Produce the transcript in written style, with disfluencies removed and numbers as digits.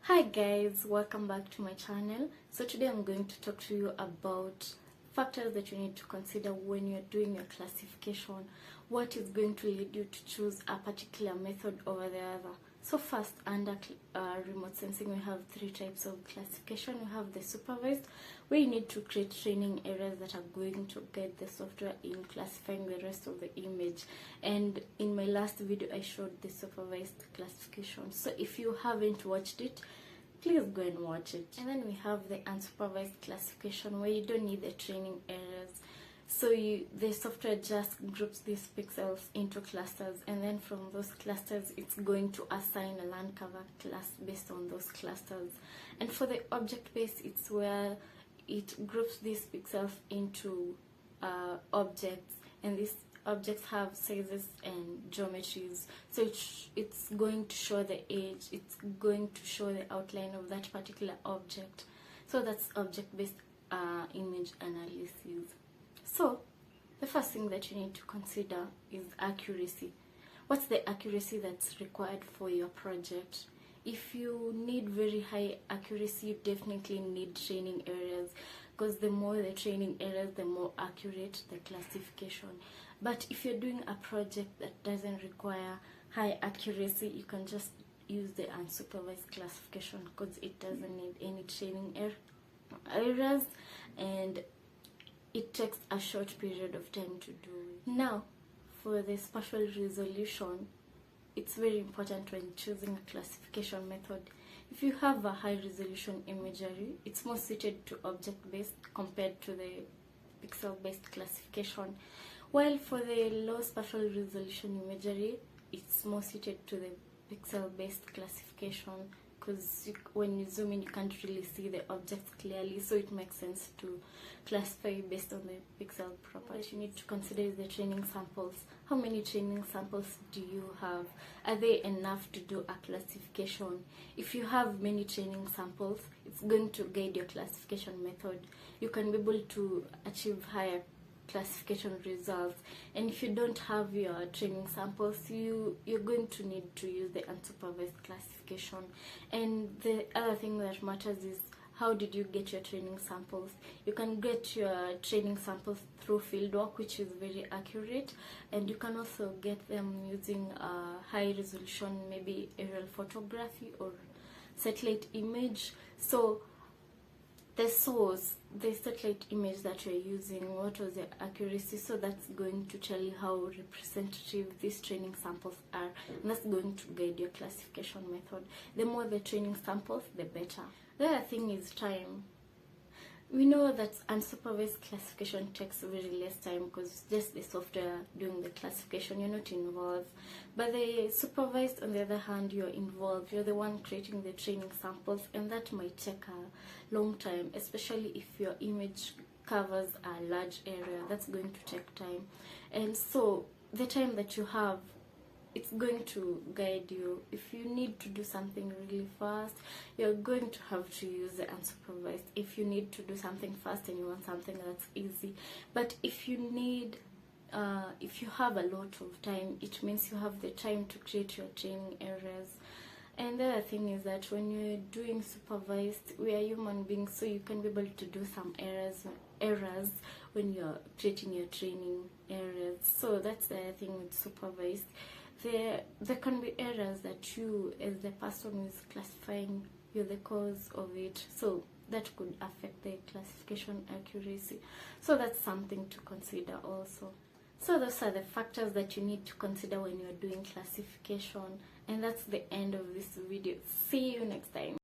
Hi guys, welcome back to my channel. So today I'm going to talk to you about factors that you need to consider when you're doing your classification. What is going to lead you to choose a particular method over the other. So first, under remote sensing, we have three types of classification. We have the supervised, where you need to create training areas that are going to guide the software in classifying the rest of the image. And in my last video I showed the supervised classification, so if you haven't watched it, please go and watch it. And then we have the unsupervised classification, where you don't need the training areas. So the software just groups these pixels into clusters, and then from those clusters it's going to assign a land cover class based on those clusters. And for the object based, it's where it groups these pixels into objects, and these objects have sizes and geometries. So it's going to show the edge, it's going to show the outline of that particular object. So that's object based image analysis. So the first thing that you need to consider is accuracy. What's the accuracy that's required for your project? If you need very high accuracy, you definitely need training areas, because the more the training areas, the more accurate the classification. But if you're doing a project that doesn't require high accuracy, you can just use the unsupervised classification, because it doesn't need any training areas, and it takes a short period of time to do it. Now, for the spatial resolution, it's very important when choosing a classification method. If you have a high resolution imagery, it's more suited to object based compared to the pixel based classification. While for the low spatial resolution imagery, it's more suited to the pixel based classification, because when you zoom in you can't really see the objects clearly, so it makes sense to classify based on the pixel property. What you need to consider is the training samples. How many training samples do you have? Are they enough to do a classification? If you have many training samples, it's going to guide your classification method. You can be able to achieve higher classification results. And if you don't have your training samples, you're going to need to use the unsupervised classification. And the other thing that matters is, how did you get your training samples? You can get your training samples through fieldwork, which is very accurate, and you can also get them using high resolution, maybe aerial photography or satellite image. So the source, the satellite image that you're using, what was the accuracy? So that's going to tell you how representative these training samples are, and that's going to guide your classification method. The more the training samples, the better. The other thing is time. We know that unsupervised classification takes very less time, because it's just the software doing the classification, you're not involved. But the supervised, on the other hand, you're involved, you're the one creating the training samples, and that might take a long time, especially if your image covers a large area. That's going to take time. And so the time that you have, it's going to guide you. If you need to do something really fast, you're going to have to use the unsupervised. If you need to do something fast and you want something that's easy. But if you need, if you have a lot of time, it means you have the time to create your training areas. And the other thing is that when you're doing supervised, we are human beings, so you can be able to do some errors when you're creating your training areas. So that's the other thing with supervised. There can be errors that you, as the person who is classifying, you're the cause of it, so that could affect the classification accuracy. So that's something to consider also. So those are the factors that you need to consider when you're doing classification, and that's the end of this video. See you next time.